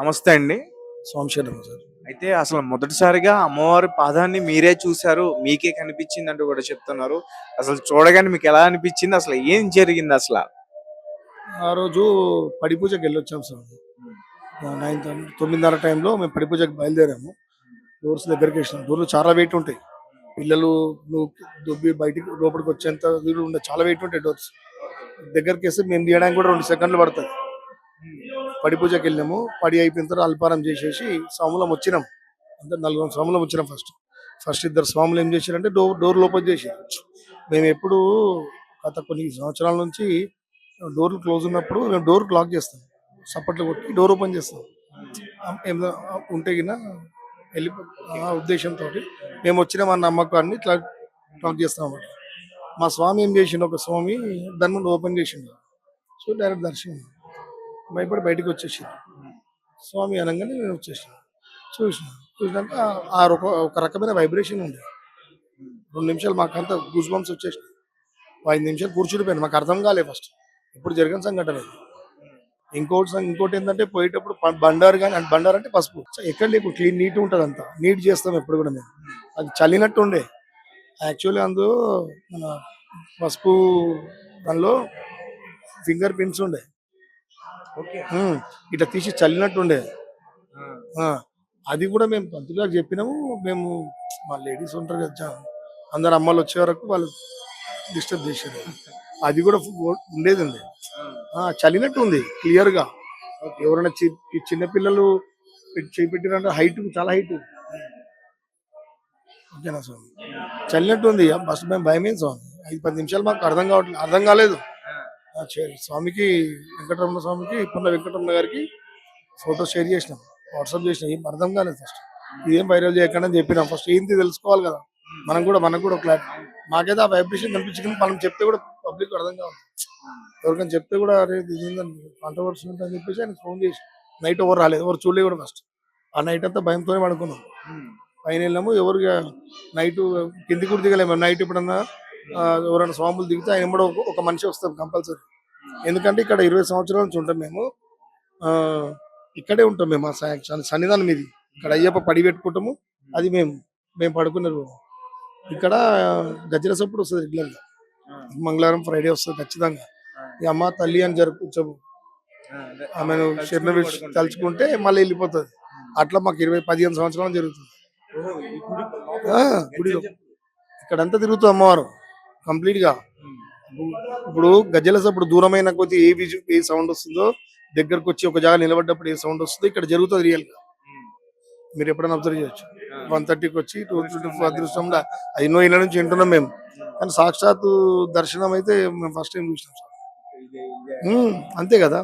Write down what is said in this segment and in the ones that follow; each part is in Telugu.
నమస్తే అండి. సంశయం సార్. అయితే అసలు మొదటిసారిగా అమ్మవారి పాదాన్ని మీరే చూసారు. మీకే కనిపించిందంటూ కూడా చెప్తున్నారు. అసలు చూడగానే మీకెలా అనిపించింది? అసలు ఏం జరిగింది అసల? ఆ రోజు పడి పూజకెళ్ళొచ్చాం సార్. 9:30 టైంలో మేము పడి పూజకి బయలుదేరాము. డోర్స్ దగ్గరికేసినాం. డోర్లు చాలా వెయిట్ ఉంటాయి. పిల్లలు నువ్వు దొబ్బి బయటికి లోపలికి వచ్చేంత దూరం ఉండే చాలా వెయిట్ ఉంటాయి డోర్స్. దగ్గరికేస్తే మేము తీయడానికి కూడా 2 సెకండ్లు పడతది. పడి పూజకెళ్ళాము. పడి అయిపోయిన తర్వాత అల్పారం చేసేసి స్వాములం వచ్చినాం. అంటే నలుగురం స్వాములం వచ్చినాం ఫస్ట్. ఫస్ట్ ఇద్దరు స్వాములు ఏం చేశారంటే డోర్లు ఓపెన్ చేసారు. మేము ఎప్పుడు గత కొన్ని సంవత్సరాల నుంచి డోర్లు క్లోజ్ ఉన్నప్పుడు మేము డోర్ లాక్ చేస్తాం. సప్పట్లు కొట్టి డోర్ ఓపెన్ చేస్తాం. ఏమైనా ఉంటే గిన వెళ్ళిపో ఆ ఉద్దేశంతో మేము వచ్చినామన్న నమ్మకాన్ని ఇట్లా లాక్ చేస్తాం అన్నమాట. మా స్వామి ఏం చేసిండు, ఒక స్వామి దాని ముందు ఓపెన్ చేసిండు. సో డైరెక్ట్ దర్శనం. భయపడి బయటకు వచ్చేసిండు. స్వామి అనగానే నేను వచ్చేసాను. చూసినాక ఒక రకమైన వైబ్రేషన్ ఉంది. 2 నిమిషాలు మాకంతా గూస్ బంప్స్ వచ్చేసినాయి. 5 నిమిషాలు కూర్చుండిపోయాను. మాకు అర్థం కాలేదు ఫస్ట్. ఇప్పుడు జరిగిన సంఘటన ఇది. ఇంకోటి ఏంటంటే పోయేటప్పుడు బండారు కానీ బండారు అంటే పసుపు ఎక్కడ లేకు క్లీన్ నీట్ ఉంటుంది, అంతా నీట్ చేస్తాం ఎప్పుడు కూడా మేము. అది చల్లినట్టు ఉండే యాక్చువల్లీ అందులో మన పసుపు దానిలో ఫింగర్ ప్రింట్స్ ఉండే. ఇట్లా తీసి చల్లినట్టు ఉండే. అది కూడా మేము పంతులుగా చెప్పినాము. మేము మా లేడీస్ ఉంటారు కదా, అందరు అమ్మాయిలు వచ్చే వరకు వాళ్ళు డిస్టర్బ్ చేశారు. అది కూడా ఉండేది ఉంది. చలినట్టు ఉంది క్లియర్ గా. ఎవరైనా చిన్నపిల్లలు చేపెట్టినంటే హైట్, చాలా హైట్. ఓకేనా స్వామి, చలినట్టు ఉంది. ఫస్ట్ మేము భయమే స్వామి. 5-10 నిమిషాలు మాకు అర్థం కాలేదు. స్వామికి వెంకటరమణ స్వామికి పుల్ల వెంకటరమణ గారికి ఫోటో షేర్ చేసినాం, వాట్సాప్ చేసినాం. ఏం అర్థం కాలేదు ఫస్ట్. ఇదేం వైరల్ చేయకుండా అని చెప్పినాం. ఫస్ట్ ఏంటి తెలుసుకోవాలి కదా మనకు కూడా ఒక క్లారిటీ. మాకైతే ఆ వైబ్రేషన్ కనిపించింది. మనం చెప్తే కూడా పబ్లిక్ అర్థం కావాలి. ఎవరికైనా చెప్తే కూడా అరే ఇదేంటండి కాంట్రవర్సీ అని చెప్పేసి ఆయన ఫోన్ చేసి నైట్ ఎవరు రాలేదు, ఎవరు చూడలేదు కూడా. ఫస్ట్ ఆ నైట్ అంతా భయంతోనే పడుకున్నాం. పైన వెళ్ళాము. ఎవరికి నైట్ కింది కూడా దిగలేము. నైట్ ఎప్పుడన్నా ఎవరైనా స్వాములు దిగితే ఆయన కూడా ఒక మనిషి వస్తాం కంపల్సరీ. ఎందుకంటే ఇక్కడ 20 సంవత్సరాల నుంచి ఉంటాం మేము. ఇక్కడే ఉంటాం మేము. ఆ సన్నిధానం ఇది. ఇక్కడ అయ్యప్ప పడి పెట్టుకుంటాము. అది మేము పడుకున్నారు. ఇక్కడ గజ్జల సప్పుడు వస్తుంది రెగ్యులర్గా. మంగళవారం ఫ్రైడే వస్తుంది ఖచ్చితంగా. ఈ అమ్మ తల్లి అని జరుపుకుంటాము. ఆమెను శరణ తలుచుకుంటే మళ్ళీ వెళ్ళిపోతుంది. అట్లా మాకు 15 సంవత్సరాలు జరుగుతుంది. గుడిలో ఇక్కడంతా తిరుగుతుంది అమ్మవారు కంప్లీట్ గా. ఇప్పుడు గజ్జల సప్పుడు దూరమైన కొద్ది ఏ సౌండ్ వస్తుందో, దగ్గరకు వచ్చి ఒక జాగా నిలబడ్డప్పుడు ఏ సౌండ్ వస్తుందో ఇక్కడ జరుగుతుంది రియల్ గా. మీరు ఎప్పుడైనా అబ్జర్వ్ చేయొచ్చు. 1:30కి వచ్చి 2:24 అదృష్టంలో ఎన్నో ఇళ్ళ నుంచి వింటున్నాం మేము. కానీ సాక్షాత్తు దర్శనం అయితే మేము ఫస్ట్ టైం చూసినాం సార్. అంతే కదా,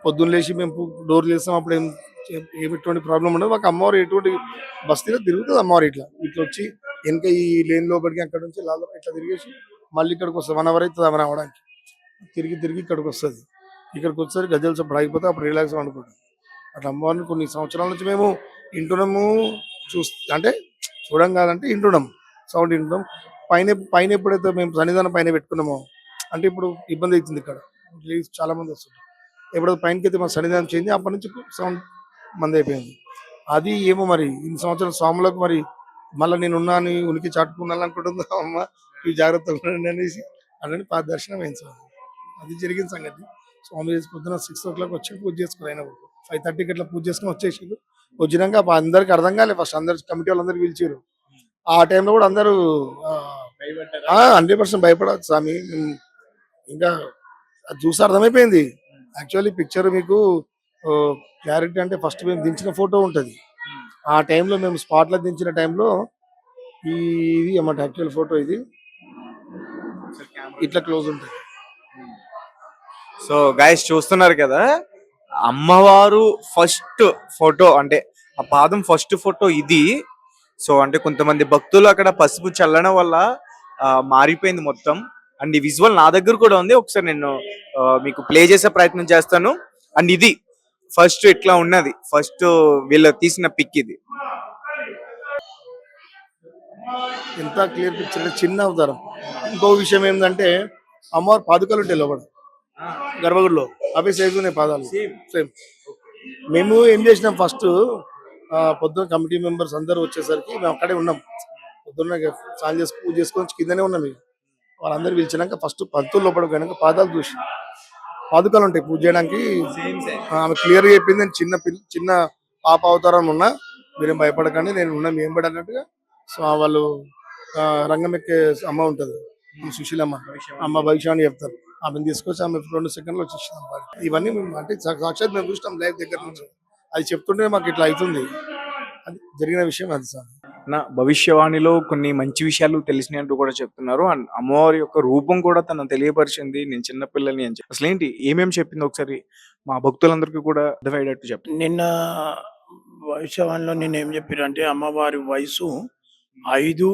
పొద్దున్న లేచి మేము డోర్లు వేస్తాం. అప్పుడు ఎటువంటి ప్రాబ్లం ఉండదు మాకు. అమ్మవారు ఎటువంటి బస్తీలో తిరుగుతుంది అమ్మవారు. ఇట్లా వచ్చి వెనక ఈ లేన్ లోపలికి అక్కడ నుంచి ఇట్లా తిరిగేసి మళ్ళీ ఇక్కడికి వస్తుంది. 1 అవర్ అవుతుంది ఆమె రావడానికి. తిరిగి ఇక్కడికి వస్తుంది. ఇక్కడికి వచ్చేసరికి గజ్జల సప్పుడు ఆగిపోతే అప్పుడు రిలాక్స్ అనుకుంటాం. అట్లా అమ్మవారిని కొన్ని సంవత్సరాల నుంచి మేము వింటున్నాము. అంటే చూడం కాదంటే వింటున్నాం, సౌండ్ వింటున్నాం. పైన ఎప్పుడైతే మేము సన్నిధానం పైన పెట్టుకున్నామో, అంటే ఇప్పుడు ఇబ్బంది అవుతుంది ఇక్కడ చాలా మంది వస్తుంటారు. ఎప్పుడైతే పైనకి అయితే మా సన్నిధానం చేంజ్ అప్పటి నుంచి సౌండ్ మంది అయిపోయింది. అది ఏమో మరి ఇన్ని సంవత్సరాల స్వాములకు మరి మళ్ళీ నేను ఉన్నాను ఉనికి చాటుకున్నాను అనుకుంటుందా అమ్మ, ఈ జాగ్రత్తగా అనేసి అలానే దర్శనం అయింది స్వామి. అది జరిగిన సంగతి. స్వామి పొద్దున 6 o'clock వచ్చి పూజ చేసుకుని అయినా 5:30కి అట్లా పూజ చేసుకుని వచ్చేసారు. వచ్చినాక అందరికి అర్థం కాలేదు ఫస్ట్. అందరు కమిటీ వాళ్ళందరూ పిలిచారు. ఆ టైంలో కూడా అందరూ 100% భయపడదు స్వామి. ఇంకా అది చూసి అర్థమైపోయింది. యాక్చువల్లీ పిక్చర్ మీకు క్లారిటీ అంటే ఫస్ట్ మేము దించిన ఫోటో ఉంటుంది. ఆ టైంలో మేము స్పాట్లో దించిన టైంలో ఇది అన్నమాట యాక్చువల్ ఫోటో. ఇది ఇట్లా క్లోజ్ ఉంటుంది. సో గైస్ చూస్తున్నారు కదా, అమ్మవారు ఫస్ట్ ఫోటో అంటే ఆ పాదం ఫస్ట్ ఫోటో ఇది. సో అంటే కొంతమంది భక్తులు అక్కడ పసుపు చల్లడం వల్ల మారిపోయింది మొత్తం. అండ్ ఈ విజువల్ నా దగ్గర కూడా ఉంది. ఒకసారి నేను మీకు ప్లే చేసే ప్రయత్నం చేస్తాను. అండ్ ఇది ఫస్ట్ ఇట్లా ఉన్నది, ఫస్ట్ వీళ్ళు తీసిన పిక్ ఇది. ఎంత క్లియర్ పిక్చర్, చిన్న అవతారం. ఇంకో విషయం ఏంటంటే అమ్మవారు పాదుకలు ఉంటాయి లోపల గర్భగుడిలో. అవే సైజు ఉన్నాయి పాదాలు సేమ్. మేము ఏం చేసినాం ఫస్ట్ పొద్దున్న కమిటీ మెంబర్స్ అందరూ వచ్చేసరికి మేము అక్కడే ఉన్నాం. పొద్దున్న స్నానం చేసి పూజ చేసుకొని కిందనే ఉన్నాం. ఇక వాళ్ళందరూ పిలిచినాక ఫస్ట్ పంతులు లోపలికి పోయినాక పాదాలు చూసి పాదుకలు ఉంటాయి పూజ చేయడానికి. ఆమె క్లియర్ గా చెప్పింది, నేను చిన్న పాప అవతారం ఉన్నా, మీరేం భయపడకండి, నేను ఉన్నా, ఏం పడన్నట్టుగా. సో వాళ్ళు రంగం ఎక్కే అమ్మ ఉంటది, సుశీలమ్మ, అమ్మ భవిష్యాన్ని చెప్తారు. ఆమెను తీసుకొచ్చి ఆమె 2 సెకండ్లు వచ్చేసింది అన్నమాట. ఇవన్నీ మేము అంటే సాక్షాత్ మేము చూసినాం లైవ్ దగ్గర నుంచి. అది చెప్తుంటే మాకు ఇట్లా అవుతుంది, అది జరిగిన విషయం అది సార్. నా భవిష్యవాణిలో కొన్ని మంచి విషయాలు తెలిసినట్టు కూడా చెప్తున్నారు. అండ్ అమ్మవారి యొక్క రూపం కూడా తను తెలియపరిచింది, నేను చిన్నపిల్లని అని చెప్పి. అసలు ఏంటి ఏమేమి చెప్పింది ఒకసారి మా భక్తులందరికీ కూడా అర్థమయ్యేటట్టు చెప్పండి. నిన్న భవిష్యవాణిలో నేనేం చెప్పారంటే అమ్మవారి వయసు 5,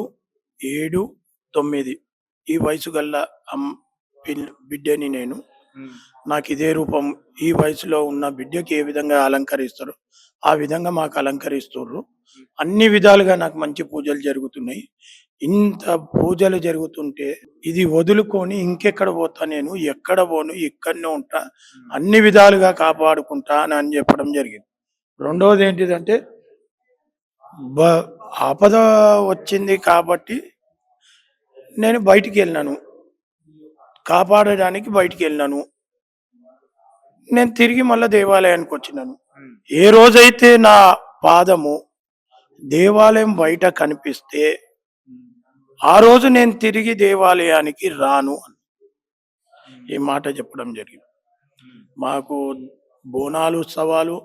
7, 9 ఈ వయసు గల్ల బిడ్డని నేను. నాకు ఇదే రూపం, ఈ వయసులో ఉన్న బిడ్డకి ఏ విధంగా అలంకరిస్తారు ఆ విధంగా మాకు అలంకరిస్తుర్రు. అన్ని విధాలుగా నాకు మంచి పూజలు జరుగుతున్నాయి. ఇంత పూజలు జరుగుతుంటే ఇది వదులుకొని ఇంకెక్కడ పోతా, నేను ఎక్కడ పోను, ఇక్కడనే ఉంటా, అన్ని విధాలుగా కాపాడుకుంటా అని చెప్పడం జరిగింది. రెండవది ఏంటిదంటే ఆపద వచ్చింది కాబట్టి నేను బయటికి వెళ్ళినాను, కాపాడడానికి బయటికి వెళ్ళినాను. నేను తిరిగి మళ్ళీ దేవాలయానికి వచ్చినాను. ఏ రోజైతే నా పాదము దేవాలయం బయట కనిపిస్తే ఆ రోజు నేను తిరిగి దేవాలయానికి రాను అని ఈ మాట చెప్పడం జరిగింది. మాకు బోనాలు ఉత్సవాలు,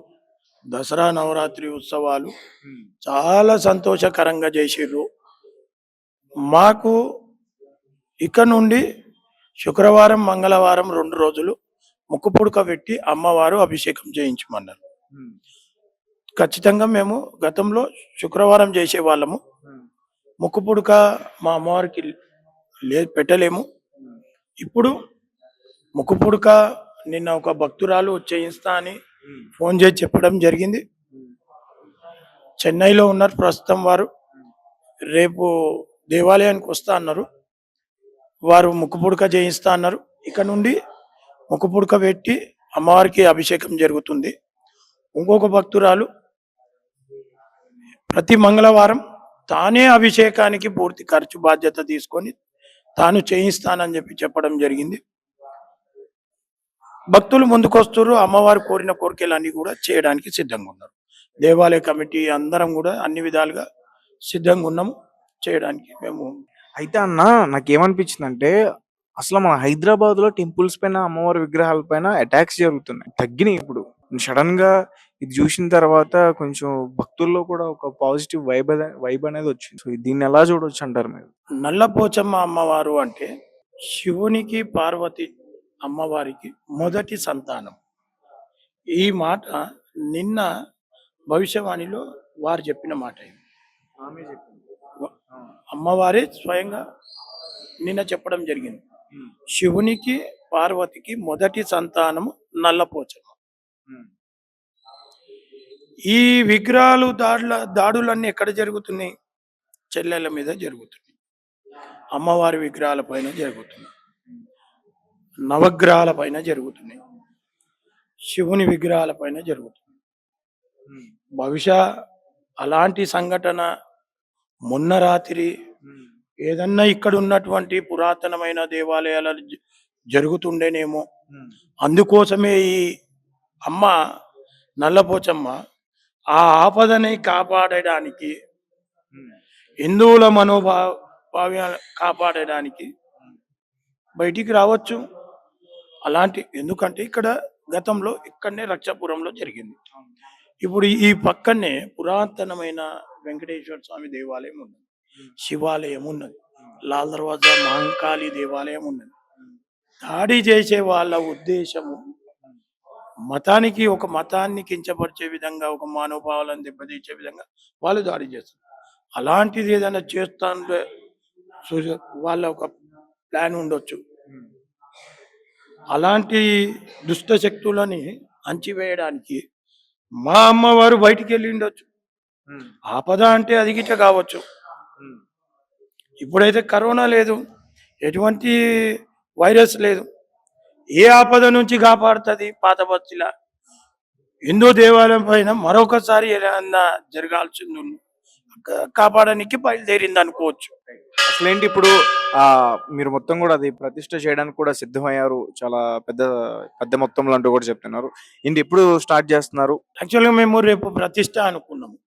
దసరా నవరాత్రి ఉత్సవాలు చాలా సంతోషకరంగా చేసిర్రు. మాకు ఇక నుండి శుక్రవారం, మంగళవారం 2 రోజులు ముక్కు పుడక పెట్టి అమ్మవారు అభిషేకం చేయించమన్నారు. ఖచ్చితంగా మేము గతంలో శుక్రవారం చేసే వాళ్ళము, ముక్కు పుడక మా అమ్మవారికి పెట్టలేము. ఇప్పుడు ముక్కు పుడక నిన్న ఒక భక్తురాలు చేయిస్తా అని ఫోన్ చేసి చెప్పడం జరిగింది. చెన్నైలో ఉన్నారు ప్రస్తుతం వారు. రేపు దేవాలయానికి వస్తా అన్నారు. వారు ముక్కు పుడక చేయిస్తా అన్నారు. ఇక నుండి ముక్కు పుడక పెట్టి అమ్మవారికి అభిషేకం జరుగుతుంది. ఇంకొక భక్తురాలు ప్రతి మంగళవారం తానే అభిషేకానికి పూర్తి ఖర్చు బాధ్యత తీసుకొని తాను చేయిస్తానని చెప్పడం జరిగింది. భక్తులు ముందుకొస్తారు, అమ్మవారు కోరిన కోరికలన్నీ కూడా చేయడానికి సిద్ధంగా ఉన్నారు. దేవాలయ కమిటీ అందరం కూడా అన్ని విధాలుగా సిద్ధంగా ఉన్నాము చేయడానికి. మేము అయితే అన్న నాకేమనిపించిందంటే అసలు మన హైదరాబాద్ లో టెంపుల్స్ పైన, అమ్మవారి విగ్రహాల పైన అటాక్స్ జరుగుతున్నాయి, తగ్గినాయి. ఇప్పుడు సడన్ గా ఇది చూసిన తర్వాత కొంచెం భక్తుల్లో కూడా ఒక పాజిటివ్ వైబ్ అనేది వచ్చింది. సో దీన్ని ఎలా చూడొచ్చు అంటారు మీరు? నల్లపోచమ్మ అమ్మవారు అంటే శివునికి పార్వతి అమ్మవారికి మొదటి సంతానం. ఈ మాట నిన్న భవిష్యవాణిలో వారు చెప్పిన మాట. అమ్మవారే స్వయంగా నిన్న చెప్పడం జరిగింది. శివునికి పార్వతికి మొదటి సంతానము నల్లపోచమ్మ. ఈ విగ్రహాలు దాడులన్నీ ఎక్కడ జరుగుతున్నాయి? చెల్లెల మీద జరుగుతున్నాయి, అమ్మవారి విగ్రహాల పైన జరుగుతున్నాయి, నవగ్రహాల పైన జరుగుతున్నాయి, శివుని విగ్రహాల పైన జరుగుతున్నాయి. బహుశా అలాంటి సంఘటన మొన్న రాత్రి ఏదన్నా ఇక్కడ ఉన్నటువంటి పురాతనమైన దేవాలయాల జరుగుతుండేనేమో. అందుకోసమే ఈ అమ్మ నల్లపోచమ్మ ఆ ఆపదని కాపాడడానికి, హిందువుల మనోభావాన్ని కాపాడడానికి బయటికి రావచ్చు. అలాంటి ఎందుకంటే ఇక్కడ గతంలో ఇక్కడనే రక్షాపురంలో జరిగింది. ఇప్పుడు ఈ పక్కనే పురాతనమైన వెంకటేశ్వర స్వామి దేవాలయం ఉన్నది, శివాలయం ఉన్నది, లాల్ దర్వాజా మహంకాళి దేవాలయం ఉన్నది. దాడి చేసే వాళ్ళ ఉద్దేశము మతానికి, ఒక మతాన్ని కించపరిచే విధంగా, ఒక మానవభావాలను దెబ్బతీసే విధంగా వాళ్ళు దాడి చేస్తారు. అలాంటిది ఏదైనా చేస్తాను వాళ్ళ ఒక ప్లాన్ ఉండొచ్చు. అలాంటి దుష్ట శక్తులని అంచివేయడానికి మా అమ్మవారు బయటికి వెళ్ళి ఉండొచ్చు. ఆపద అంటే అది గిట్ట కావచ్చు. ఇప్పుడైతే కరోనా లేదు, ఎటువంటి వైరస్ లేదు, ఏ ఆపద నుంచి కాపాడుతుంది పాత బస్తిలా? హిందూ దేవాలయం పైన మరొకసారి ఏదన్నా జరగాల్సింది కాపాడడానికి బయలుదేరింది అనుకోవచ్చు. అసలేంటి ఇప్పుడు మీరు మొత్తం కూడా అది ప్రతిష్ట చేయడానికి కూడా సిద్ధమయ్యారు. చాలా పెద్ద పెద్ద మొత్తంలో అంటూ కూడా చెప్తున్నారు. ఏంటి ఎప్పుడు స్టార్ట్ చేస్తున్నారు? యాక్చువల్గా మేము రేపు ప్రతిష్ట అనుకున్నాము.